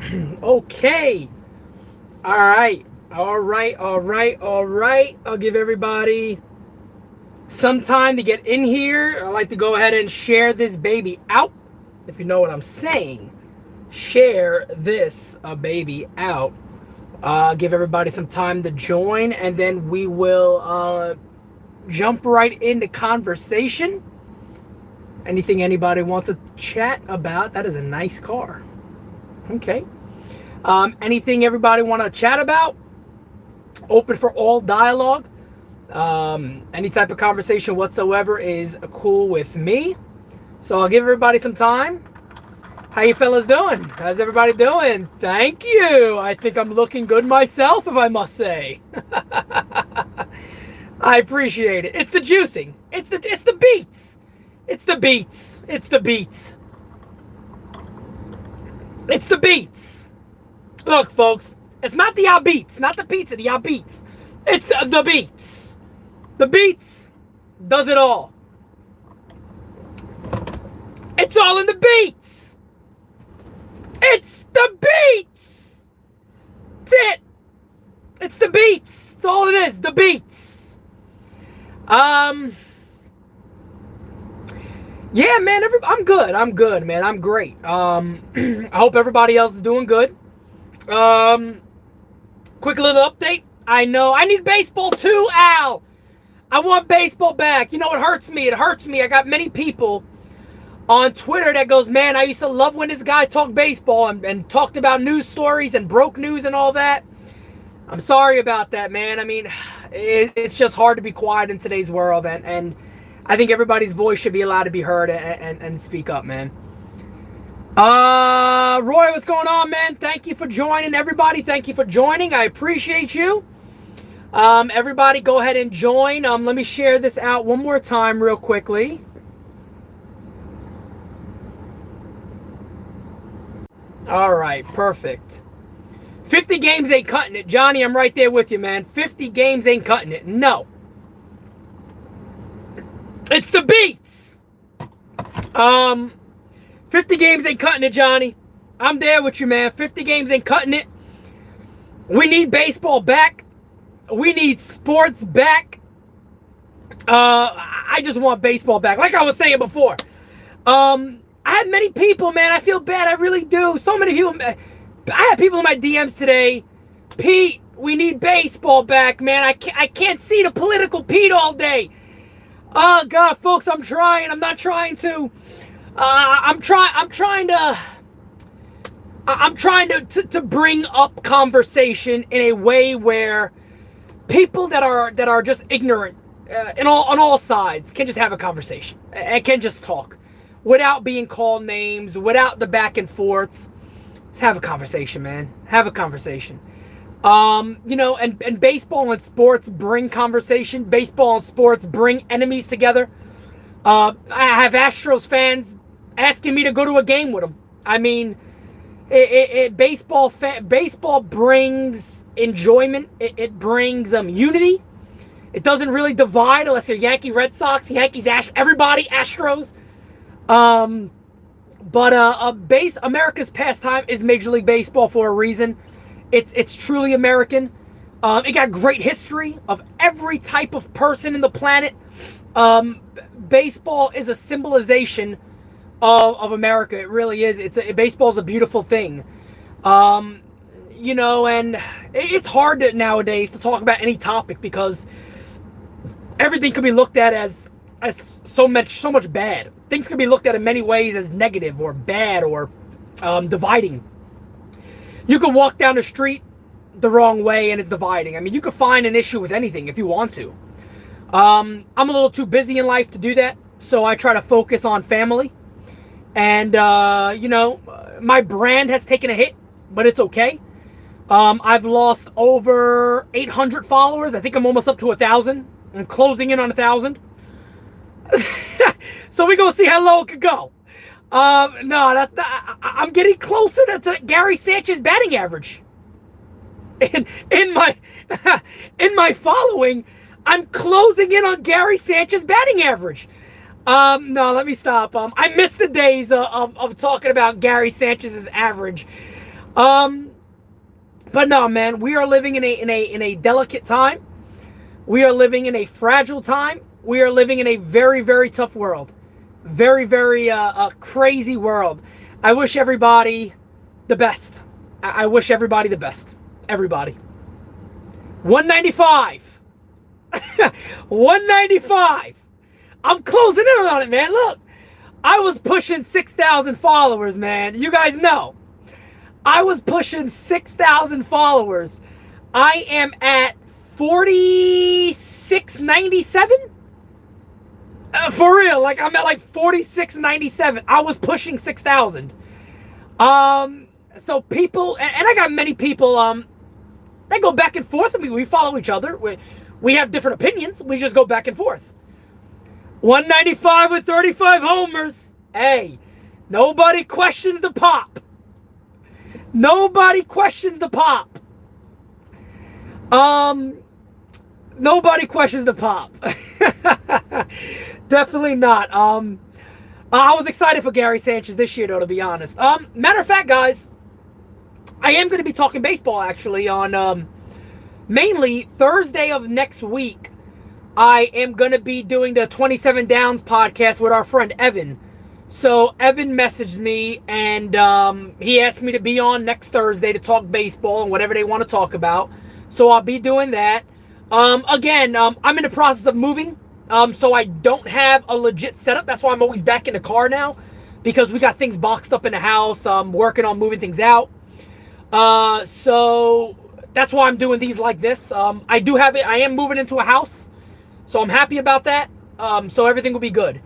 Okay. All right. All right. I'll give everybody some time to get in here. I like to go ahead and share this baby out. If you know what I'm saying, share this baby out. Give everybody some time to join, and then we will jump right into conversation. Anything anybody wants to chat about? That is a nice car. Okay. Anything everybody want to chat about? Open for all dialogue. Any type of conversation whatsoever is cool with me. So I'll give everybody some time. How you fellas doing? How's everybody doing? Thank you. I think I'm looking good myself, if I must say. I appreciate it. It's the juicing. It's the beats. It's the beats. It's the beats. It's the beats. Look, folks, it's not the beats, not the pizza, the beats. It's the beats. The beats does it all. It's all in the beats. It's the beats. That's it. It's the beats. That's all it is. The beats. Yeah, man. I'm good. I'm good, man. I'm great. I hope everybody else is doing good. Quick little update. I know I need baseball too, Al. I want baseball back. You know, it hurts me. It hurts me. I got many people on Twitter that goes, man, I used to love when this guy talked baseball and talked about news stories and broke news and all that. I'm sorry about that, man. I mean, it's just hard to be quiet in today's world, and I think everybody's voice should be allowed to be heard and speak up, man. Roy, what's going on, man? Thank you for joining, everybody. Thank you for joining. I appreciate you. Everybody go ahead and join. Let me share this out one more time real quickly. All right, perfect. 50 games ain't cutting it. Johnny, I'm right there with you, man. 50 games ain't cutting it. No. It's the beats. 50 games ain't cutting it, Johnny. I'm there with you, man. 50 games ain't cutting it. We need baseball back. We need sports back. I just want baseball back. Like I was saying before. I had many people, man. I feel bad. I really do. So many people. I had people in my DMs today. Pete, we need baseball back, man. I can't see the political Pete all day. Oh God, folks, I'm trying. I'm not trying to. I'm trying to bring up conversation in a way where people that are just ignorant on all sides can just have a conversation and can just talk without being called names, without the back and forths. Let's have a conversation, man. Have a conversation. And baseball and sports bring conversation. Baseball and sports bring enemies together. I have Astros fans asking me to go to a game with them. I mean, baseball brings enjoyment. It brings Unity. It doesn't really divide unless you're Yankee, Red Sox, Yankees, everybody Astros. But America's pastime is Major League Baseball for a reason. It's truly American. It got great history of every type of person in the planet. Baseball is a symbolization of America. It really is. Baseball is a beautiful thing. And it's hard nowadays to talk about any topic because everything can be looked at as so much bad. Things can be looked at in many ways as negative or bad or dividing. You can walk down the street the wrong way and it's dividing. I mean, you can find an issue with anything if you want to. I'm a little too busy in life to do that, so I try to focus on family. And, my brand has taken a hit, but it's okay. I've lost over 800 followers. I think I'm almost up to 1,000. I'm closing in on 1,000. So we gonna see how low it could go. No, that's not, I'm getting closer to Gary Sanchez's batting average. In my following, I'm closing in on Gary Sanchez's batting average. No, let me stop. I miss the days of talking about Gary Sanchez's average. Um, but no, man, we are living in a delicate time. We are living in a fragile time. We are living in a very, very tough world. Very, very crazy world. I wish everybody the best. I wish everybody the best. Everybody. 195. 195. I'm closing in on it, man. Look, I was pushing 6,000 followers, man. You guys know. I was pushing 6,000 followers. I am at 4697. For real, like I'm at like 4697. I was pushing 6,000. So people, and I got many people. They go back and forth. I mean, we follow each other. We have different opinions. We just go back and forth. 195 with 35 homers. Hey, nobody questions the pop. Nobody questions the pop. Nobody questions the pop. Definitely not. I was excited for Gary Sanchez this year, though, to be honest. Matter of fact, guys, I am going to be talking baseball, actually, on mainly Thursday of next week. I am going to be doing the 27 Downs podcast with our friend Evan. So Evan messaged me, and he asked me to be on next Thursday to talk baseball and whatever they want to talk about. So I'll be doing that. Again, I'm in the process of moving, so I don't have a legit setup. That's why I'm always back in the car now, because we got things boxed up in the house. I'm working on moving things out. So that's why I'm doing these like this. I do have it. I am moving into a house, so I'm happy about that. So everything will be good.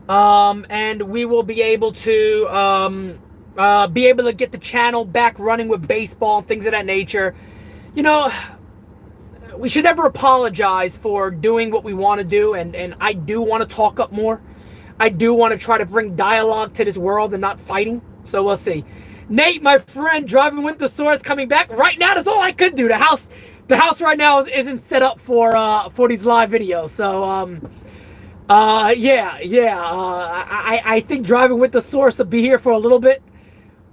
And we will be able to get the channel back running with baseball and things of that nature. You know, we should never apologize for doing what we want to do, and I do want to talk up more. I do want to try to bring dialogue to this world and not fighting. So we'll see. Nate, my friend, driving with the source, coming back right now. That's all I could do. The house right now isn't set up for these live videos. So I think driving with the source will be here for a little bit,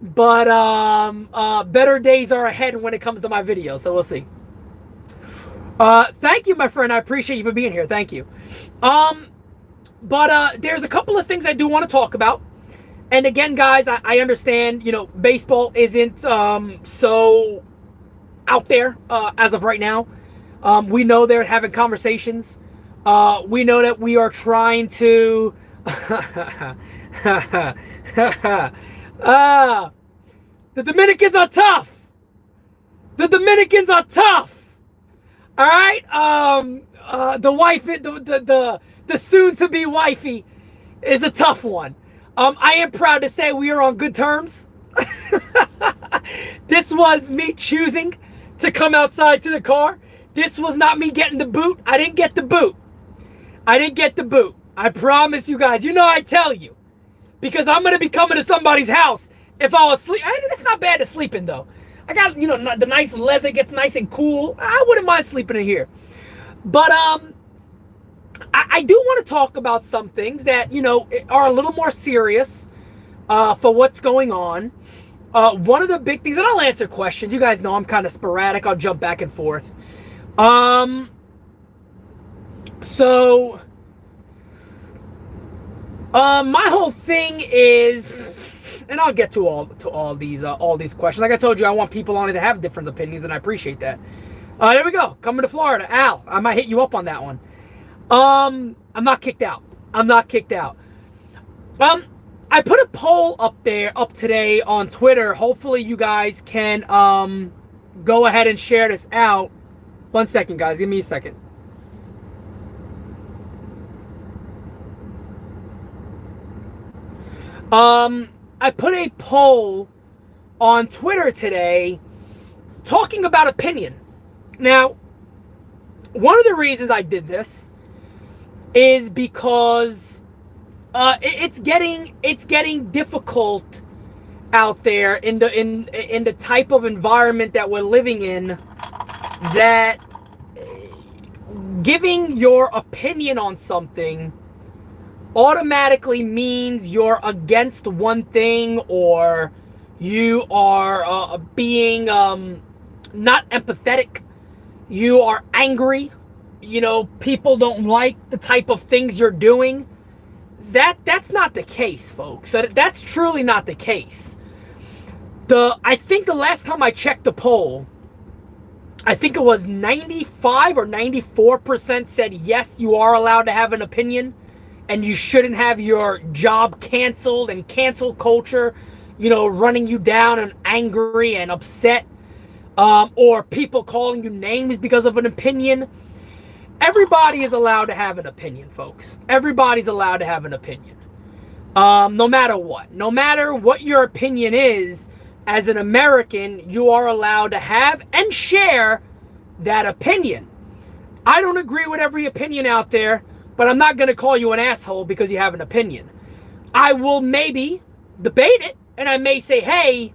but better days are ahead when it comes to my videos. So we'll see. Thank you, my friend. I appreciate you for being here. Thank you. But there's a couple of things I do want to talk about. And again, guys, I understand, you know, baseball isn't so out there as of right now. We know they're having conversations. We know that we are trying to... the Dominicans are tough. The Dominicans are tough. All right? The wife, the soon-to-be wifey is a tough one. I am proud to say we are on good terms. This was me choosing to come outside to the car. This was not me getting the boot. I didn't get the boot. I promise you guys. You know I tell you. Because I'm going to be coming to somebody's house if I was sleep. It's not bad to sleep in, though. I got, you know, the nice leather gets nice and cool. I wouldn't mind sleeping in here. But, I do want to talk about some things that, you know, are a little more serious for what's going on. One of the big things, and I'll answer questions. You guys know I'm kind of sporadic. I'll jump back and forth. So, my whole thing is, and I'll get to all these questions. Like I told you, I want people on it to have different opinions, and I appreciate that. There we go. Coming to Florida, Al. I might hit you up on that one. I'm not kicked out. I put a poll up today on Twitter. Hopefully you guys can go ahead and share this out. 1 second, guys. Give me a second. I put a poll on Twitter today talking about opinion. Now, one of the reasons I did this is because it's getting difficult out there in the type of environment that we're living in, that giving your opinion on something automatically means you're against one thing, or You are being not empathetic. You are angry. You know, people don't like the type of things you're doing. That's not the case, folks. That's truly not the case. I think the last time I checked the poll, I think it was 95 or 94% said yes, you are allowed to have an opinion and you shouldn't have your job canceled, and cancel culture, you know, running you down and angry and upset, or people calling you names because of an opinion. Everybody is allowed to have an opinion, folks. Everybody's allowed to have an opinion. No matter what. No matter what your opinion is, as an American, you are allowed to have and share that opinion. I don't agree with every opinion out there, but I'm not going to call you an asshole because you have an opinion. I will maybe debate it, and I may say, hey,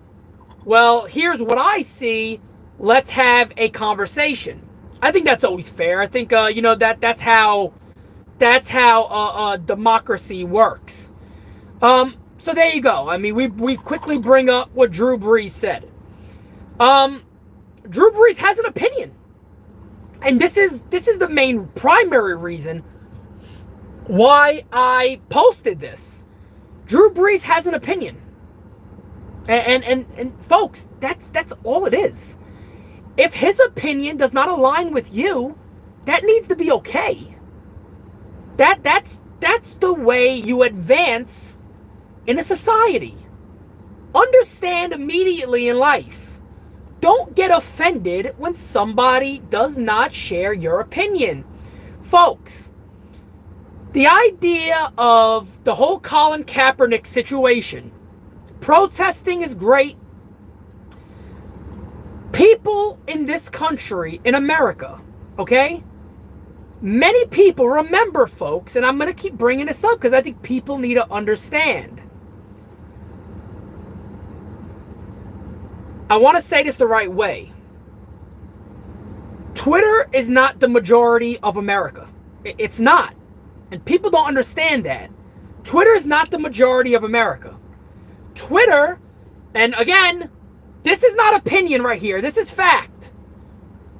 well, here's what I see. Let's have a conversation. I think that's always fair. I think, you know, that's how democracy works. So there you go. I mean, we quickly bring up what Drew Brees said. Drew Brees has an opinion. And this is the main primary reason why I posted this. Drew Brees has an opinion. And folks, that's all it is. If his opinion does not align with you, that needs to be okay. That's the way you advance in a society. Understand immediately in life. Don't get offended when somebody does not share your opinion. Folks, the idea of the whole Colin Kaepernick situation, protesting is great. People in this country, in America, okay? Many people, remember, folks, and I'm going to keep bringing this up because I think people need to understand. I want to say this the right way. Twitter is not the majority of America. It's not. And people don't understand that. Twitter is not the majority of America. Twitter, and again, this is not opinion right here. This is fact.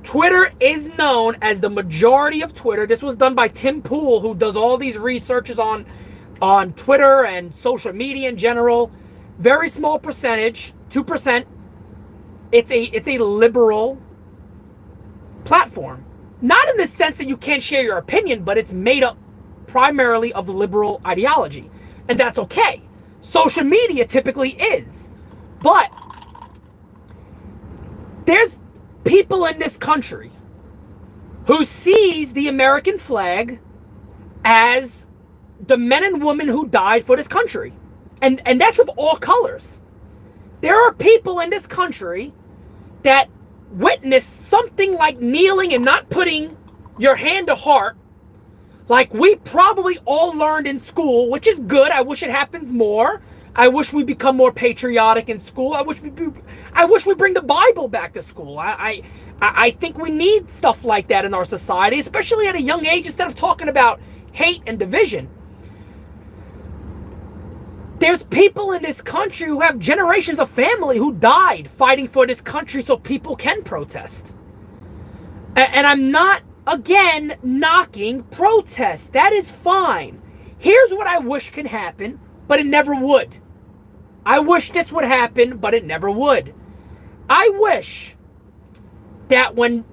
Twitter is known as the majority of Twitter. This was done by Tim Pool, who does all these researches on Twitter and social media in general. Very small percentage, 2%. It's a liberal platform. Not in the sense that you can't share your opinion, but it's made up primarily of liberal ideology. And that's okay. Social media typically is. But there's people in this country who sees the American flag as the men and women who died for this country. And that's of all colors. There are people in this country that witness something like kneeling and not putting your hand to heart, like we probably all learned in school, which is good. I wish it happens more. I wish we become more patriotic in school. I wish we bring the Bible back to school. I think we need stuff like that in our society, especially at a young age, instead of talking about hate and division. There's people in this country who have generations of family who died fighting for this country so people can protest. And I'm not, again, knocking protest. That is fine. Here's what I wish can happen, but it never would. I wish this would happen, but it never would. I wish that when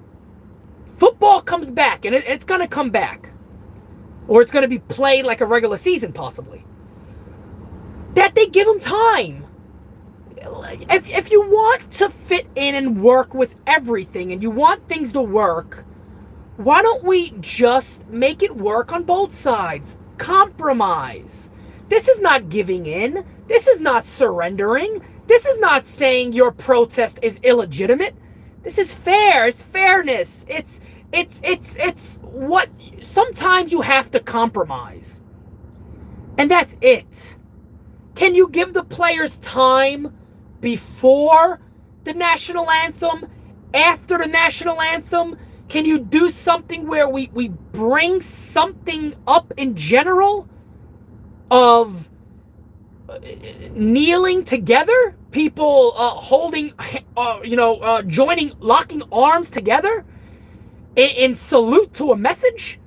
football comes back, and it's going to come back, or it's going to be played like a regular season possibly, that they give them time. If you want to fit in and work with everything and you want things to work, why don't we just make it work on both sides? Compromise. This is not giving in. This is not surrendering. This is not saying your protest is illegitimate. This is fair. It's fairness. It's what sometimes you have to compromise. And that's it. Can you give the players time before the national anthem, after the national anthem? Can you do something where we bring something up in general of kneeling together? people holding, joining, locking arms together in salute to a message.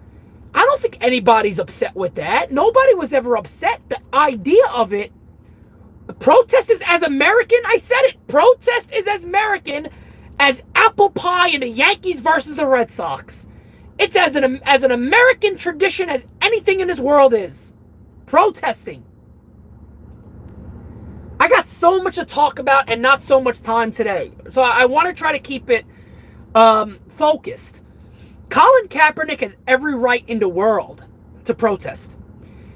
I don't think anybody's upset with that. Nobody was ever upset. The idea of it, protest is as American, I said it, protest is as American as apple pie and the Yankees versus the Red Sox. It's as an American tradition as anything in this world is. Protesting. I got so much to talk about and not so much time today. So I want to try to keep it focused. Colin Kaepernick has every right in the world to protest.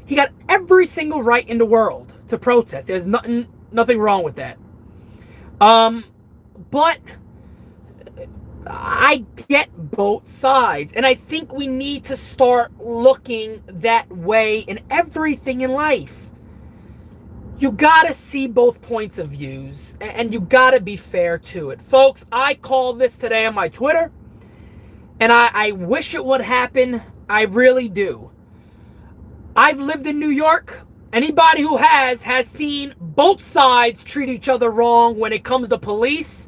He got every single right in the world to protest. There's nothing wrong with that. But I get both sides. And I think we need to start looking that way in everything in life. You gotta see both points of views, and you gotta be fair to it. Folks, I called this today on my Twitter, and I wish it would happen. I really do. I've lived in New York. Anybody who has seen both sides treat each other wrong when it comes to police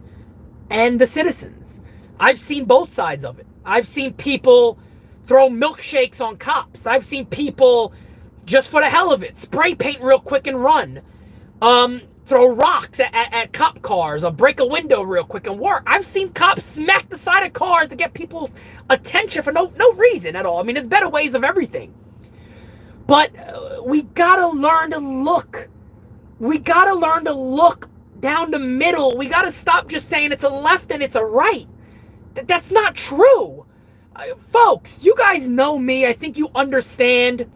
and the citizens. I've seen both sides of it. I've seen people throw milkshakes on cops. I've seen people, just for the hell of it, spray paint real quick and run. Throw rocks at cop cars or break a window real quick and work. I've seen cops smack the side of cars to get people's attention for no reason at all. I mean, there's better ways of everything. But we gotta learn to look. We gotta learn to look down the middle. We gotta stop just saying it's a left and it's a right. That's not true. Folks, you guys know me. I think you understand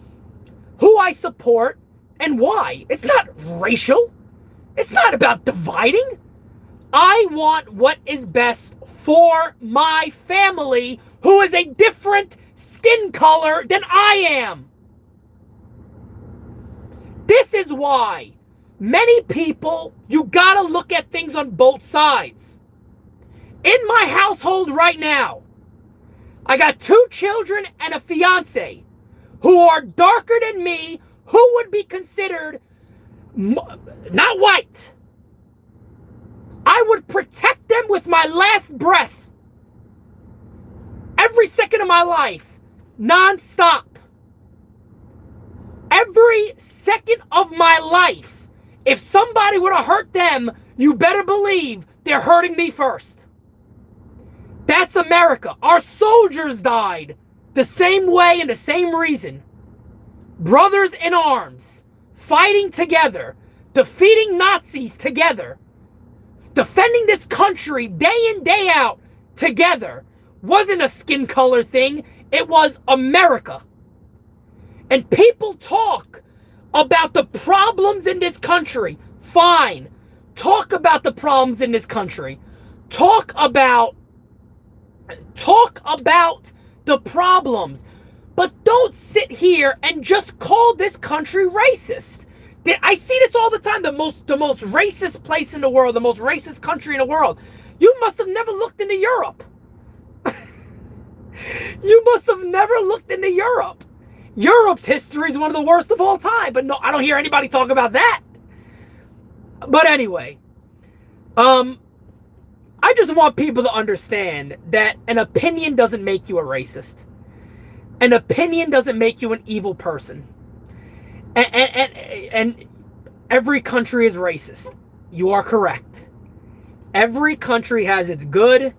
who I support and why. It's not racial. It's not about dividing. I want what is best for my family, who is a different skin color than I am. This is why many people, you gotta look at things on both sides. In my household right now, I got 2 children and a fiance who are darker than me, who would be considered not white. I would protect them with my last breath. Every second of my life, non-stop. Every second of my life. If somebody were to hurt them, you better believe they're hurting me first. That's America. Our soldiers died the same way and the same reason. Brothers in arms, fighting together, defeating Nazis together, defending this country day in, day out together. Wasn't a skin color thing. It was America. And people talk about the problems in this country. Fine. Talk about the problems in this country. Talk about the problems. But don't sit here and just call this country racist. I see this all the time. The most racist place in the world, the most racist country in the world. You must have never looked into Europe. You must have never looked into Europe. Europe's history is one of the worst of all time. But no, I don't hear anybody talk about that. But anyway, I just want people to understand that an opinion doesn't make you a racist. An opinion doesn't make you an evil person. And every country is racist. You are correct. Every country has its good.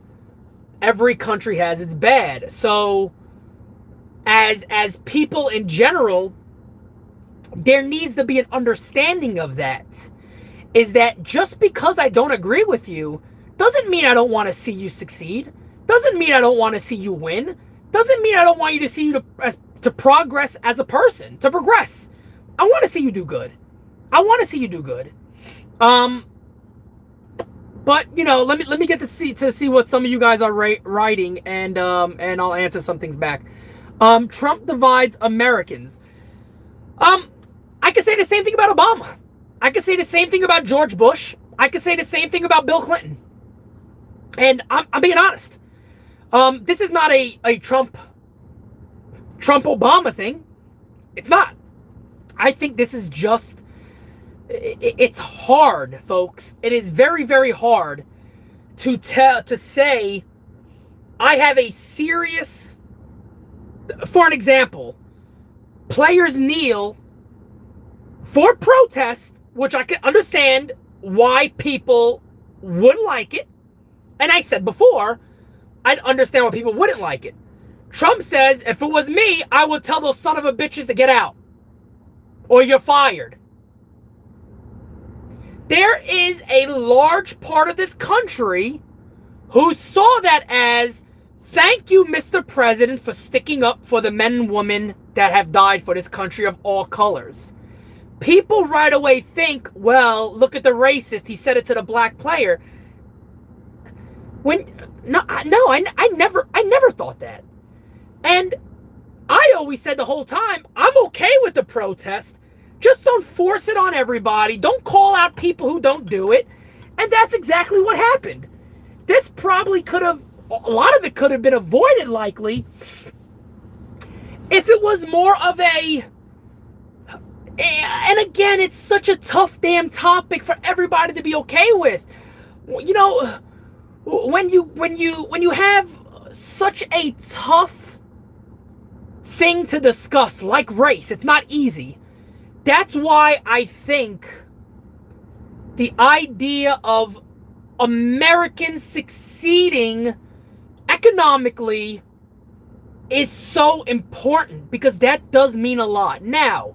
Every country has its bad. So, as people in general, there needs to be an understanding of that. Is that just because I don't agree with you, doesn't mean I don't want to see you succeed. Doesn't mean I don't want to see you win. Doesn't mean I don't want you to see you to progress as a person, to progress. I want to see you do good. I want to see you do good. But let me get to see what some of you guys are writing, and I'll answer some things back. Trump divides Americans. I could say the same thing about Obama. I could say the same thing about George Bush. I could say the same thing about Bill Clinton. And I'm being honest. This is not a Trump-Obama thing. It's not. I think this is just It's hard, folks. It is very, very hard to say I have a serious. For an example, players kneel for protest, which I can understand why people wouldn't like it. And I said before, I'd understand why people wouldn't like it. Trump says, if it was me, I would tell those son of a bitches to get out. Or you're fired. There is a large part of this country who saw that as, thank you, Mr. President, for sticking up for the men and women that have died for this country of all colors. People right away think, well, look at the racist. He said it to the black player. I never thought that. And I always said the whole time, I'm okay with the protest. Just don't force it on everybody. Don't call out people who don't do it. And that's exactly what happened. This probably a lot of it could have been avoided likely if it was more of and again, it's such a tough damn topic for everybody to be okay with. You know, when you have such a tough thing to discuss like race, it's not easy. That's why I think the idea of Americans succeeding economically is so important, because that does mean a lot. Now,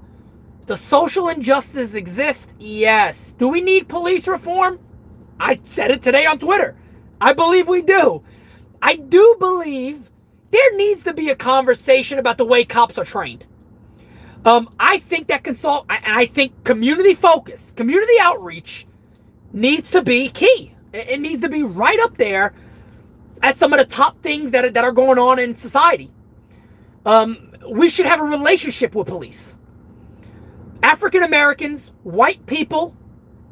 does social injustice exist? Yes. Do we need police reform? I said it today on Twitter. I believe we do. I do believe there needs to be a conversation about the way cops are trained. I think that I think community focus, community outreach needs to be key. It needs to be right up there as some of the top things that are going on in society. We should have a relationship with police. African Americans, white people,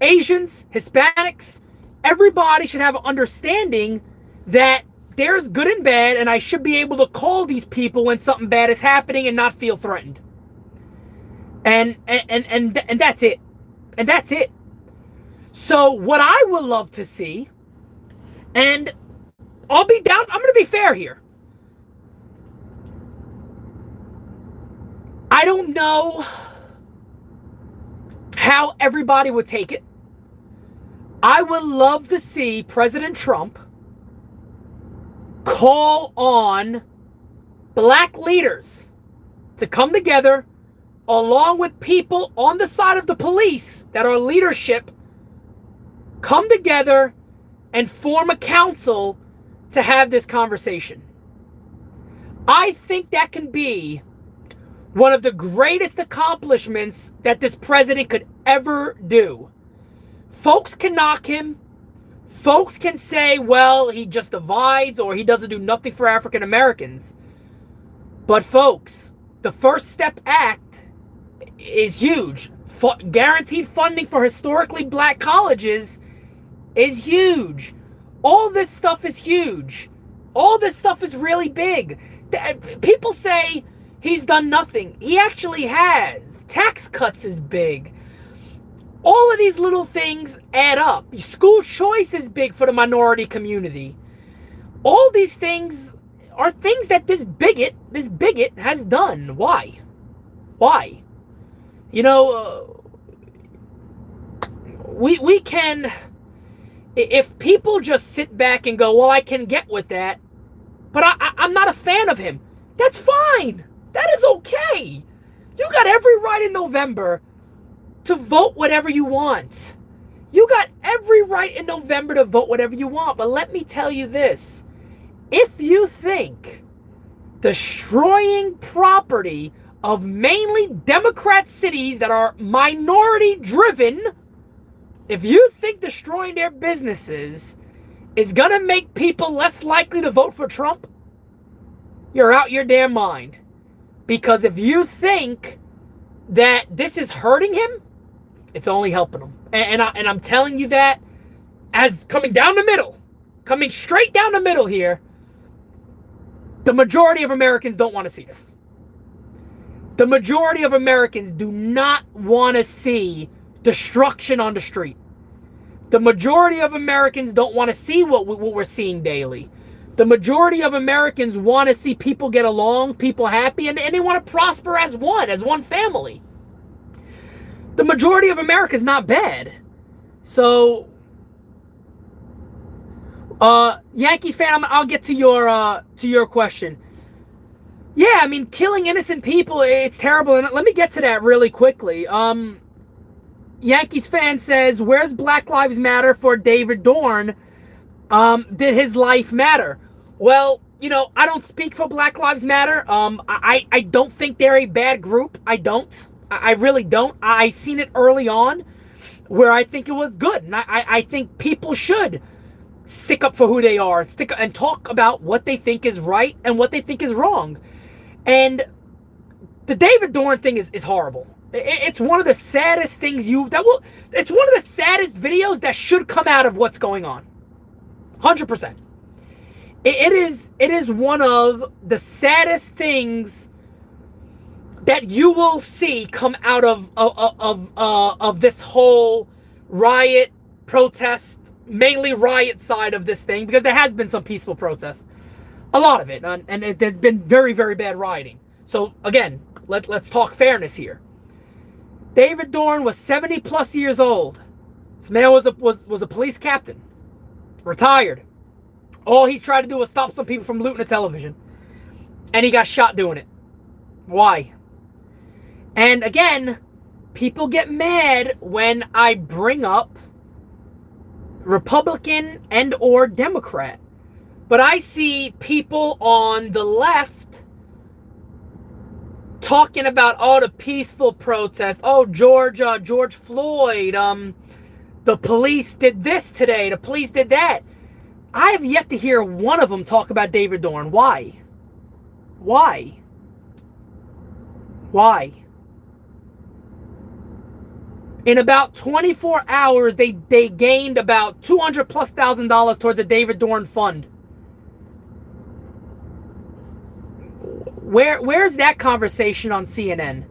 Asians, Hispanics, everybody should have an understanding that there's good and bad, and I should be able to call these people when something bad is happening and not feel threatened. And that's it. And that's it. So what I would love to see, and I'm going to be fair here. I don't know how everybody would take it. I would love to see President Trump call on black leaders to come together along with people on the side of the police that are leadership, come together and form a council to have this conversation. I think that can be one of the greatest accomplishments that this president could ever do. Folks can knock him. Folks can say, well, he just divides or he doesn't do nothing for African Americans. But folks, the First Step Act is huge. Guaranteed funding for historically black colleges is huge. All this stuff is huge. All this stuff is really big. People say he's done nothing. He actually has. Tax cuts is big. All of these little things add up. School choice is big for the minority community. All these things are things that this bigot has done. Why? Why? You know, we can, if people just sit back and go, well, I can get with that, but I'm not a fan of him. That's fine. That is okay. You got every right in November to vote whatever you want. You got every right in November to vote whatever you want. But let me tell you this. If you think destroying property of mainly Democrat cities that are minority driven, if you think destroying their businesses is going to make people less likely to vote for Trump, you're out your damn mind. Because if you think that this is hurting him, it's only helping him. And I'm telling you that as coming down the middle, coming straight down the middle here, the majority of Americans don't want to see this. The majority of Americans do not want to see destruction on the street. The majority of Americans don't want to see what we're seeing daily. The majority of Americans want to see people get along, people happy, and they want to prosper as one family. The majority of America is not bad. So, Yankees fan, I'll get to your question. Yeah, I mean, killing innocent people, it's terrible. And let me get to that really quickly. Yankees fan says, where's Black Lives Matter for David Dorn? Did his life matter? Well, you know, I don't speak for Black Lives Matter. I don't think they're a bad group. I don't. I really don't. I seen it early on where I think it was good. And I think people should stick up for who they are and talk about what they think is right and what they think is wrong. And the David Dorn thing is horrible. It's one of the saddest things it's one of the saddest videos that should come out of what's going on. 100%. It is one of the saddest things that you will see come out of this whole riot, protest, mainly riot side of this thing, because there has been some peaceful protests. A lot of it, and there's been very, very bad rioting. So again, let's talk fairness here. David Dorn was 70 plus years old. This man was a police captain, retired. All he tried to do was stop some people from looting a television, and he got shot doing it. Why? And again, people get mad when I bring up Republican and or Democrat. But I see people on the left talking about, oh, the peaceful protest. Oh, George Floyd. The police did this today. The police did that. I have yet to hear one of them talk about David Dorn. Why? Why? Why? In about 24 hours, they gained about $200,000+ towards a David Dorn fund. Where's that conversation on CNN?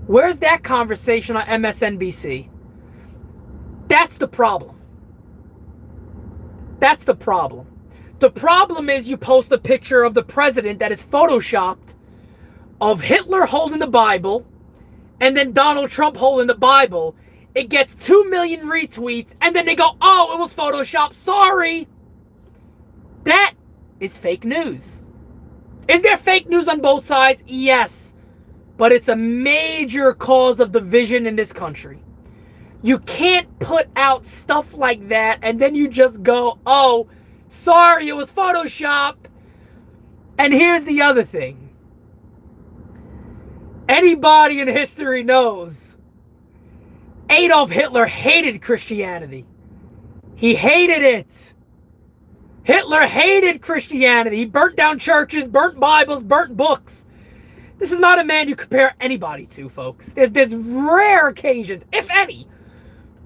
Where's that conversation on MSNBC? That's the problem. That's the problem. The problem is you post a picture of the president that is photoshopped of Hitler holding the Bible and then Donald Trump holding the Bible. It gets 2 million retweets and then they go, oh, it was photoshopped. Sorry. That is fake news. Is there fake news on both sides? Yes. But it's a major cause of division in this country. You can't put out stuff like that and then you just go, oh, sorry, it was photoshopped. And here's the other thing. Anybody in history knows Adolf Hitler hated Christianity. He hated it. Hitler hated Christianity. He burnt down churches, burnt Bibles, burnt books. This is not a man you compare anybody to, folks. There's rare occasions, if any,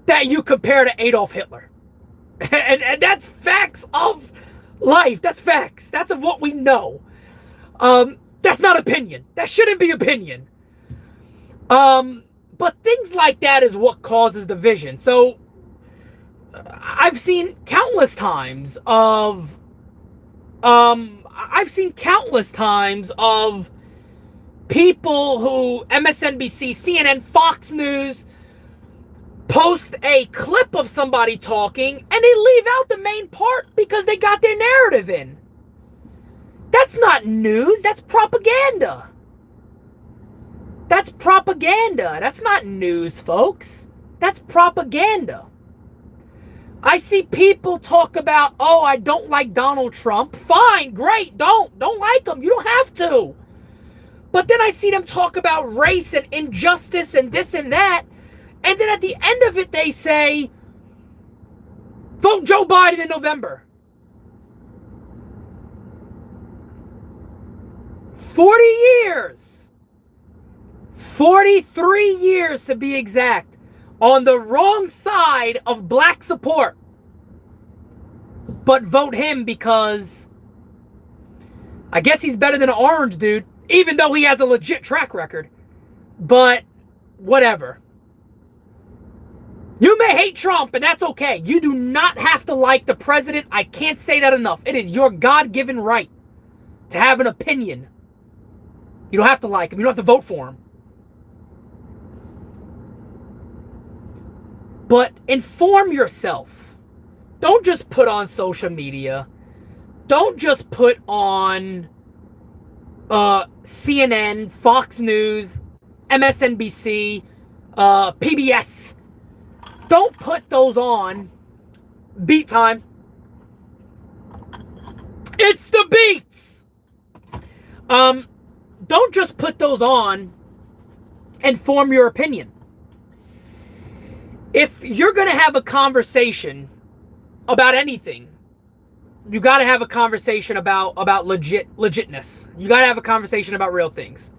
that you compare to Adolf Hitler. And that's facts of life. That's facts. That's of what we know. That's not opinion. That shouldn't be opinion. But things like that is what causes division. So I've seen countless times of people who MSNBC, CNN, Fox News post a clip of somebody talking and they leave out the main part because they got their narrative in. That's not news, that's propaganda. That's propaganda. That's not news, folks. That's propaganda. I see people talk about, oh, I don't like Donald Trump. Fine, great, don't like him. You don't have to. But then I see them talk about race and injustice and this and that. And then at the end of it, they say, vote Joe Biden in November. 40 years. 43 years to be exact. On the wrong side of black support. But vote him because I guess he's better than an orange dude. Even though he has a legit track record. But whatever. You may hate Trump, and that's okay. You do not have to like the president. I can't say that enough. It is your God-given right to have an opinion. You don't have to like him. You don't have to vote for him. But inform yourself. Don't just put on social media. Don't just put on CNN, Fox News, MSNBC, PBS. Don't put those on. Beat time. It's the beats. Don't just put those on and form your opinion. If you're going to have a conversation about anything, you got to have a conversation about legitness. You got to have a conversation about real things.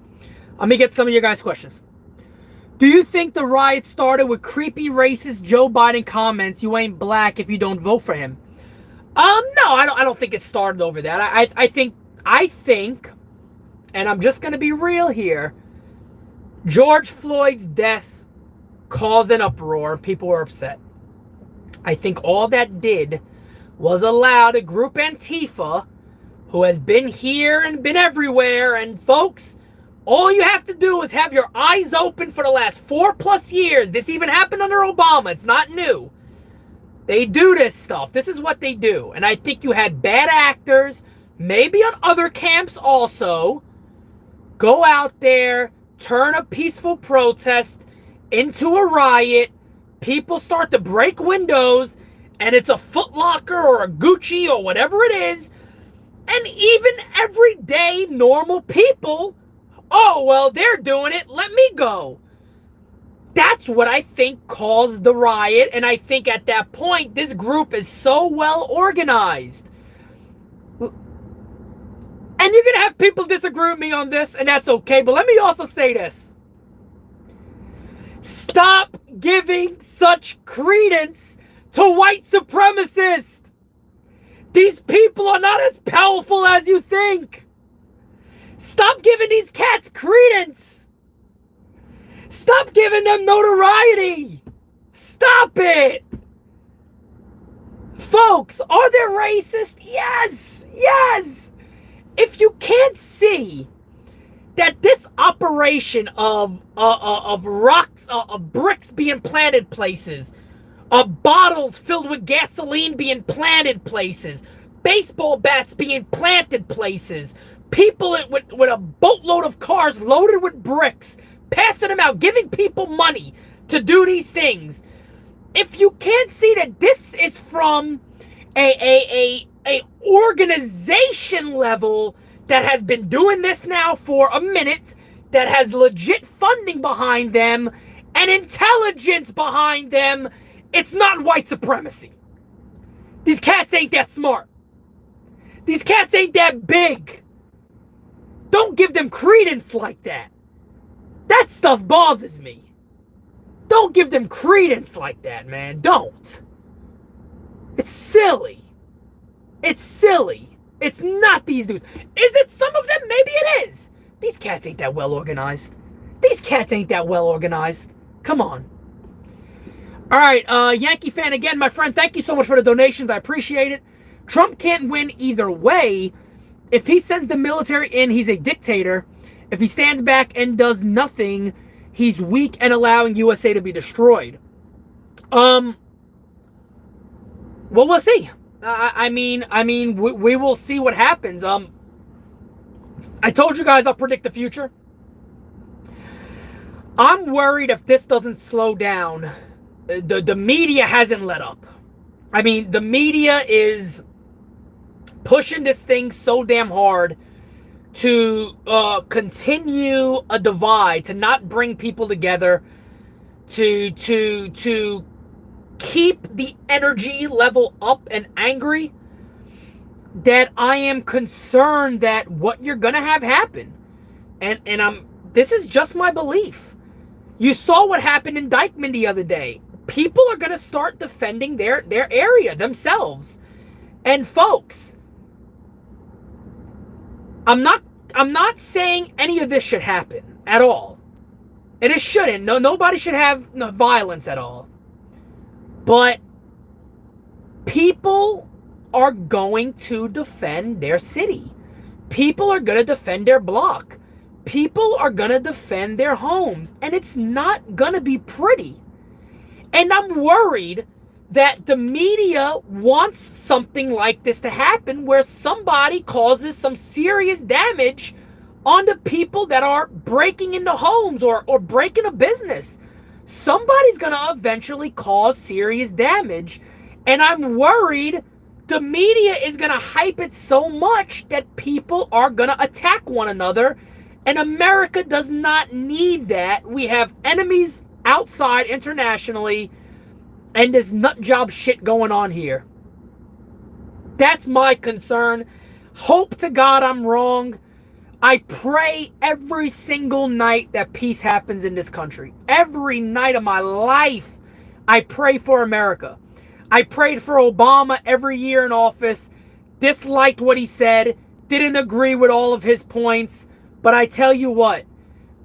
Let me get some of your guys' questions. Do you think the riot started with creepy racist Joe Biden comments, "You ain't black if you don't vote for him"? No, I don't think it started over that. I think, and I'm just going to be real here, George Floyd's death caused an uproar. People were upset. I think all that did was allow the group Antifa, who has been here and been everywhere, and folks, all you have to do is have your eyes open for the last 4+ years. This even happened under Obama. It's not new. They do this stuff. This is what they do. And I think you had bad actors, maybe on other camps also, go out there, turn a peaceful protest into a riot. People start to break windows, and it's a Foot Locker or a Gucci or whatever it is. And even everyday normal people, oh, well, they're doing it, let me go. That's what I think caused the riot. And I think at that point, this group is so well organized. And you're going to have people disagree with me on this, and that's okay. But let me also say this. Stop giving such credence to white supremacists. These people are not as powerful as you think. Stop giving these cats credence. Stop giving them notoriety. Stop it. Folks, are they racist? Yes. Yes. If you can't see that this operation of rocks, of bricks being planted places, of bottles filled with gasoline being planted places, baseball bats being planted places, people with a boatload of cars loaded with bricks, passing them out, giving people money to do these things. If you can't see that this is from a organization level that has been doing this now for a minute, that has legit funding behind them and intelligence behind them, it's not white supremacy. These cats ain't that smart. These cats ain't that big. Don't give them credence like that. That stuff bothers me. Don't give them credence like that, man. Don't. It's silly. It's silly. It's not these dudes. Is it some of them? Maybe it is. These cats ain't that well organized. These cats ain't that well organized. Come on. All right, Yankee fan again, my friend. Thank you so much for the donations. I appreciate it. Trump can't win either way. If he sends the military in, he's a dictator. If he stands back and does nothing, he's weak and allowing USA to be destroyed. Well, we'll see. I mean, we will see what happens. I told you guys I'll predict the future. I'm worried if this doesn't slow down. The media hasn't let up. I mean, the media is pushing this thing so damn hard to continue a divide, to not bring people together, to keep the energy level up and angry, that I am concerned that what you're gonna have happen, and this is just my belief. You saw what happened in Dykeman the other day. People are gonna start defending their area themselves. And folks, I'm not saying any of this should happen at all. And it shouldn't. Nobody should have violence at all. But people are going to defend their city. People are going to defend their block. People are going to defend their homes. And it's not going to be pretty. And I'm worried that the media wants something like this to happen, where somebody causes some serious damage on the people that are breaking into homes or breaking a business. Somebody's going to eventually cause serious damage. And I'm worried the media is going to hype it so much that people are going to attack one another. And America does not need that. We have enemies outside internationally, and there's nut job shit going on here. That's my concern. Hope to God I'm wrong. I pray every single night that peace happens in this country. Every night of my life, I pray for America. I prayed for Obama every year in office, disliked what he said, didn't agree with all of his points, but I tell you what,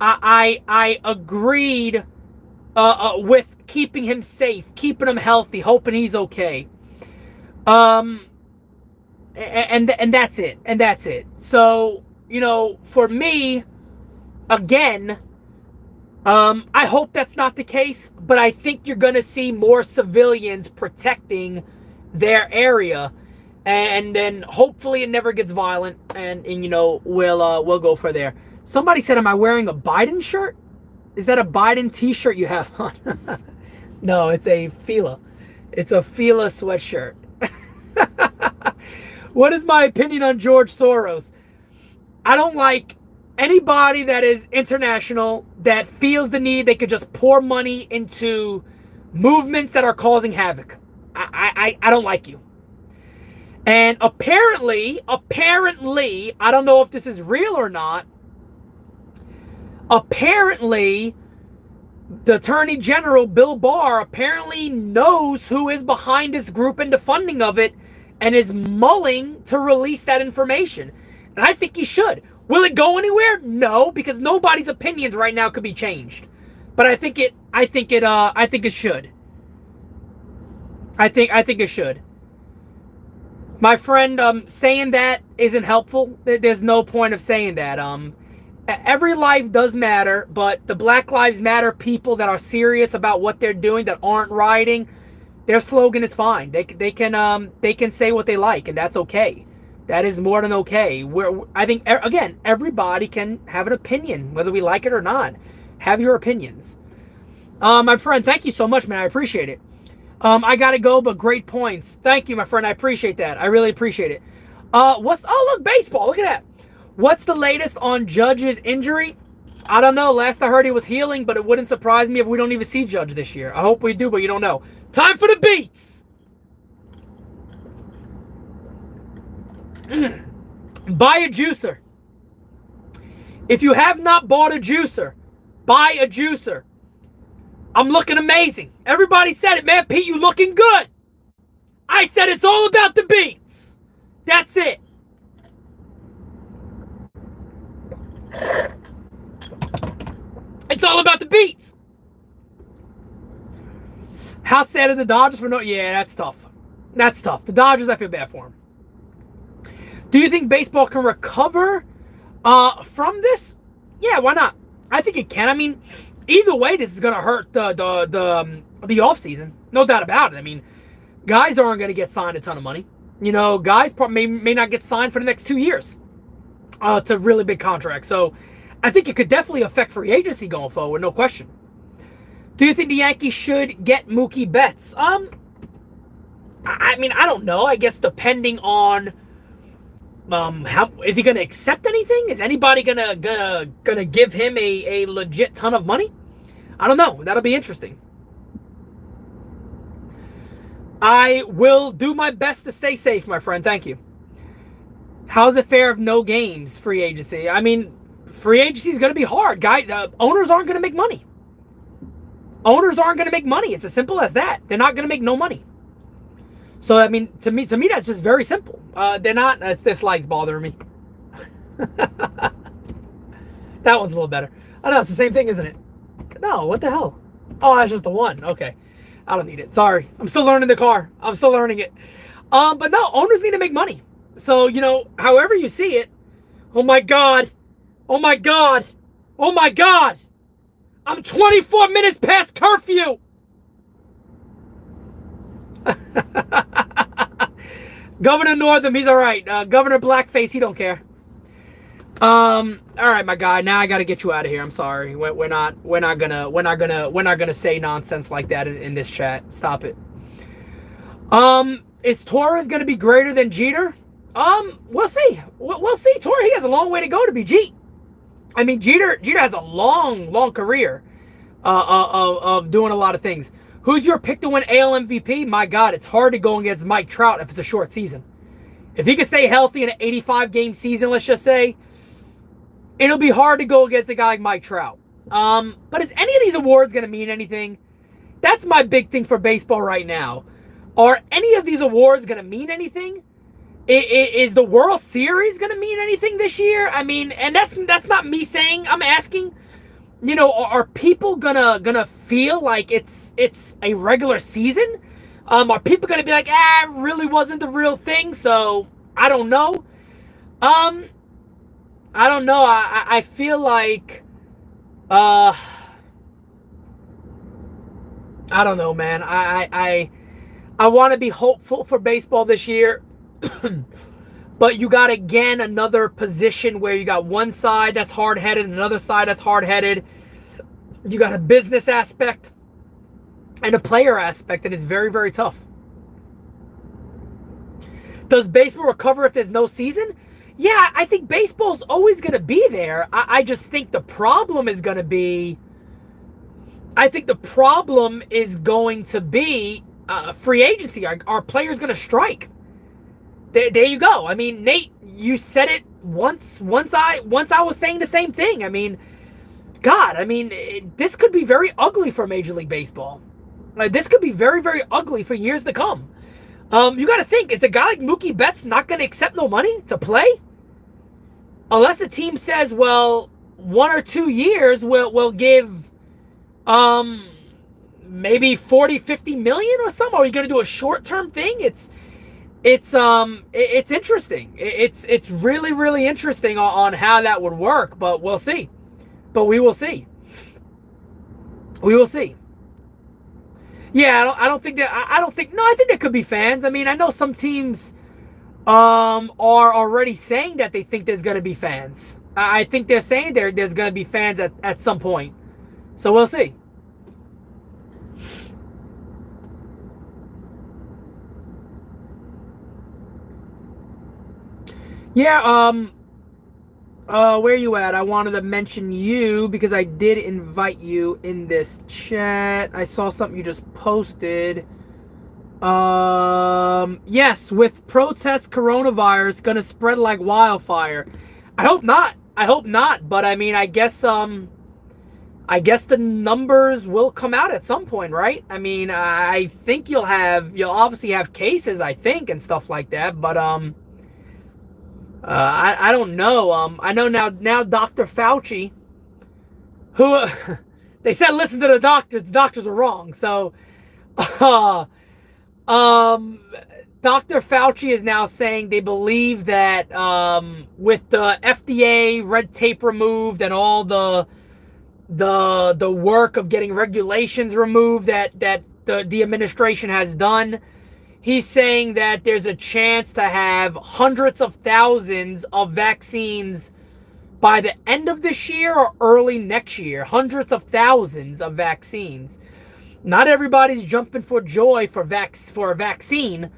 I agreed with keeping him safe, keeping him healthy, hoping he's okay. And that's it. And that's it. So, you know, for me, again, I hope that's not the case, but I think you're going to see more civilians protecting their area, and then hopefully it never gets violent, and you know, we'll go for there. Somebody said, am I wearing a Biden shirt? Is that a Biden t-shirt you have on? No, it's a Fila. It's a Fila sweatshirt. What is my opinion on George Soros? I don't like anybody that is international that feels the need they could just pour money into movements that are causing havoc. I don't like you. And apparently, I don't know if this is real or not, apparently, the Attorney General, Bill Barr, apparently knows who is behind this group and the funding of it, and is mulling to release that information. And I think he should. Will it go anywhere? No, because nobody's opinions right now could be changed. But I think it should. I think it should. My friend, saying that isn't helpful. There's no point of saying that. Every life does matter, but the Black Lives Matter people that are serious about what they're doing, that aren't rioting, their slogan is fine. They can say what they like, and that's okay. That is more than okay. I think, again, everybody can have an opinion, whether we like it or not. Have your opinions. My friend, thank you so much, man. I appreciate it. I gotta go, but great points. Thank you, my friend. I appreciate that. I really appreciate it. Oh, look, baseball. Look at that. What's the latest on Judge's injury? I don't know. Last I heard he was healing, but it wouldn't surprise me if we don't even see Judge this year. I hope we do, but you don't know. Time for the beats. Buy a juicer. If you have not bought a juicer, buy a juicer. I'm looking amazing. Everybody said it, man. Pete, you looking good. I said it's all about the beats. That's it. It's all about the beats. How sad are the Dodgers for no? Yeah, that's tough. That's tough. The Dodgers, I feel bad for them. Do you think baseball can recover from this? Yeah, why not? I think it can. I mean, either way, this is going to hurt the offseason. No doubt about it. I mean, guys aren't going to get signed a ton of money. You know, guys may not get signed for the next 2 years. It's a really big contract. So I think it could definitely affect free agency going forward, no question. Do you think the Yankees should get Mookie Betts? I mean, I don't know. I guess depending on how is he going to accept anything? Is anybody gonna give him a legit ton of money? I don't know. That'll be interesting. I will do my best to stay safe, my friend. Thank you. How's it fair if no games, free agency? I mean, free agency is going to be hard, guys. Owners aren't going to make money. Owners aren't going to make money. It's as simple as that. They're not going to make no money. So, I mean, to me, that's just very simple. They're not. This light's bothering me. That one's a little better. Oh, no, it's the same thing, isn't it? No, what the hell? Oh, that's just the one. Okay. I don't need it. Sorry. I'm still learning the car. I'm still learning it. But no, owners need to make money. So, however you see it, oh my God. Oh my God. Oh my God. I'm 24 minutes past curfew. Governor Northam, he's all right. Governor Blackface, he don't care. All right, my guy. Now I got to get you out of here. I'm sorry. We're not gonna say nonsense like that in this chat. Stop it. Is Torres gonna be greater than Jeter? We'll see. We'll see. Torres, he has a long way to go to be Jeter. I mean, Jeter has a long career of doing a lot of things. Who's your pick to win AL MVP? My God, it's hard to go against Mike Trout if it's a short season. If he can stay healthy in an 85-game season, let's just say, it'll be hard to go against a guy like Mike Trout. But is any of these awards going to mean anything? That's my big thing for baseball right now. Are any of these awards going to mean anything? Is the World Series going to mean anything this year? I mean, and that's not me saying. I'm asking. Are people gonna feel like it's a regular season? Are people gonna be like, it really wasn't the real thing? So I don't know. I don't know. I feel like, I don't know, man. I want to be hopeful for baseball this year. But you got, again, another position where you got one side that's hard-headed and another side that's hard-headed. You got a business aspect and a player aspect, and it's very, very tough. Does baseball recover if there's no season? Yeah, I think baseball's always going to be there. I just think the problem is going to be... free agency. Are players going to strike? There you go. I mean, Nate, you said it once I was saying the same thing. I mean, God, this could be very ugly for Major League Baseball. This could be very, very ugly for years to come. You got to think, is a guy like Mookie Betts not going to accept no money to play? Unless a team says, well, 1 or 2 years we'll give maybe 40, 50 million or something. Are you going to do a short-term thing? It's interesting. It's really, really interesting on how that would work, but we'll see. But we will see. We will see. Yeah, I think there could be fans. I mean, I know some teams are already saying that they think there's going to be fans. I think they're saying there's going to be fans at some point. So we'll see. Yeah, where you at? I wanted to mention you because I did invite you in this chat. I saw something you just posted. Yes, with protest coronavirus gonna spread like wildfire. I hope not. But I mean, I guess the numbers will come out at some point, right? I mean, I think you'll obviously have cases, I think, and stuff like that, but I don't know. I know now Dr. Fauci, who they said listen to the doctors are wrong. So Dr. Fauci is now saying they believe that with the FDA red tape removed and all the work of getting regulations removed that the administration has done, he's saying that there's a chance to have hundreds of thousands of vaccines by the end of this year or early next year. Hundreds of thousands of vaccines. Not everybody's jumping for joy for a vaccine,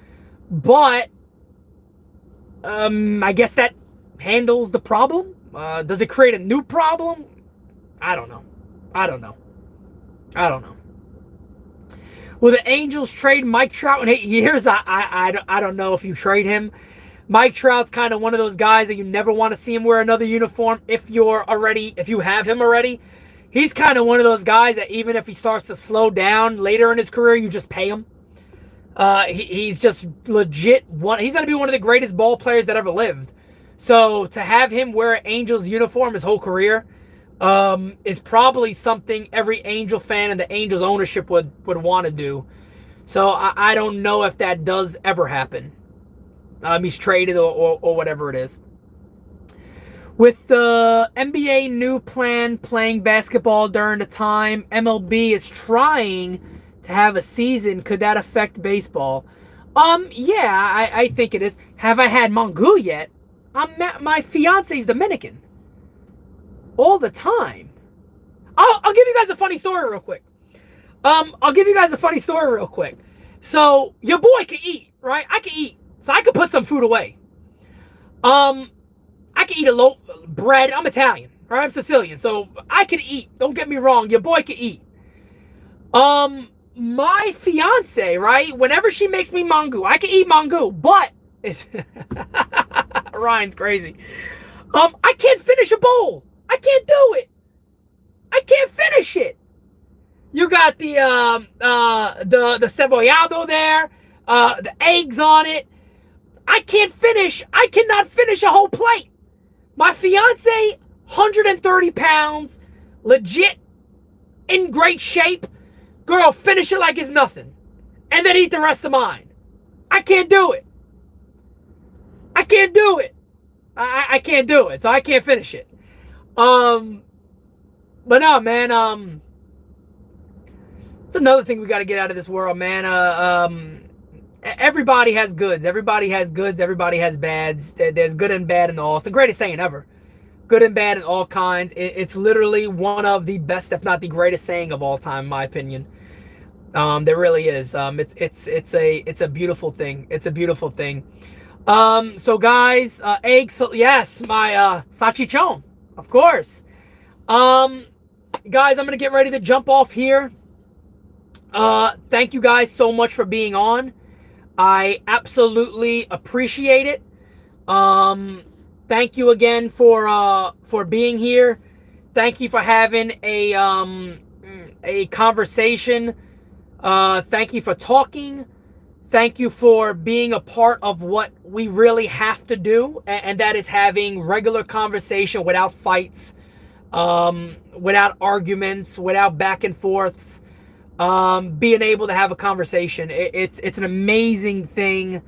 but I guess that handles the problem. Does it create a new problem? I don't know. Will the Angels trade Mike Trout in 8 years? I don't know if you trade him. Mike Trout's kind of one of those guys that you never want to see him wear another uniform if you have him already. He's kind of one of those guys that even if he starts to slow down later in his career, you just pay him. He's just legit he's going to be one of the greatest ball players that ever lived. So to have him wear an Angels uniform his whole career is probably something every Angel fan and the Angels ownership would want to do. So I don't know if that does ever happen. He's traded or whatever it is. With the NBA new plan playing basketball during the time MLB is trying to have a season, could that affect baseball? Yeah, I think it is. Have I had Mongoose yet? My fiance's Dominican. All the time. I'll give you guys a funny story real quick. I'll give you guys a funny story real quick. So your boy can eat, right? I can eat. So I could put some food away. I can eat a loaf of bread. I'm Italian, right? I'm Sicilian, so I can eat. Don't get me wrong. Your boy can eat. My fiance, right? Whenever she makes me mango, I can eat mango, but it's Ryan's crazy. I can't finish a bowl. I can't do it. I can't finish it. You got the cebollado there, the eggs on it. I cannot finish a whole plate. My fiance, 130 pounds, legit in great shape. Girl, finish it like it's nothing. And then eat the rest of mine. I can't do it. I can't do it. I can't do it, so I can't finish it. But no, man, it's another thing we got to get out of this world, man. Everybody has goods. Everybody has goods. Everybody has bads. There's good and bad in all. It's the greatest saying ever. Good and bad in all kinds. It's literally one of the best, if not the greatest saying of all time, in my opinion. There really is. It's a beautiful thing. It's a beautiful thing. So guys, eggs. Yes, my salchichon, of course. Guys, I'm gonna get ready to jump off here. Thank you guys so much for being on. I absolutely appreciate it. Thank you again for being here. Thank you for having a conversation. Thank you for talking. Thank you for being a part of what we really have to do, and that is having regular conversation without fights, without arguments, without back and forths. Being able to have a conversation. It's an amazing thing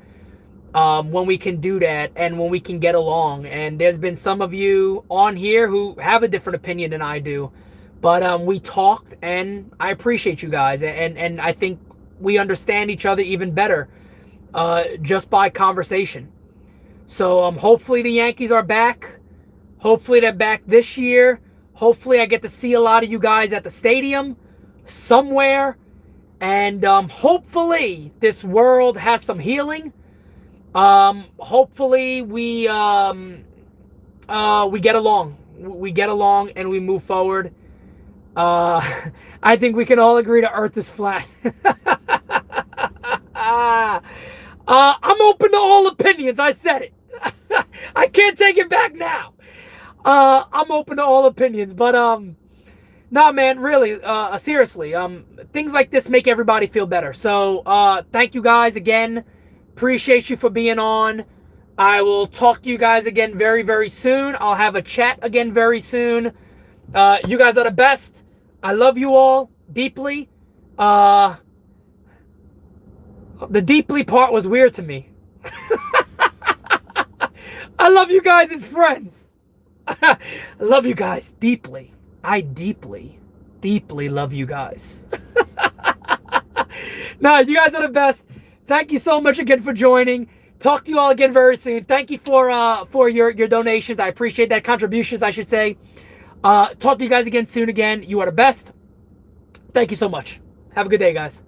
when we can do that and when we can get along. And there's been some of you on here who have a different opinion than I do. But we talked, and I appreciate you guys. And I think we understand each other even better just by conversation. So hopefully the Yankees are back. Hopefully they're back this year. Hopefully I get to see a lot of you guys at the stadium somewhere, and hopefully this world has some healing. Hopefully we get along and we move forward. I think we can all agree the earth is flat. I'm open to all opinions. I said it. I can't take it back now. I'm open to all opinions, but nah, man, really, seriously, things like this make everybody feel better. So, thank you guys again. Appreciate you for being on. I will talk to you guys again very, very soon. I'll have a chat again very soon. You guys are the best. I love you all deeply. The deeply part was weird to me. I love you guys as friends. I love you guys deeply. I deeply, deeply love you guys. Nah, you guys are the best. Thank you so much again for joining. Talk to you all again very soon. Thank you for your donations. I appreciate that. Contributions, I should say. Talk to you guys again soon again. You are the best. Thank you so much. Have a good day, guys.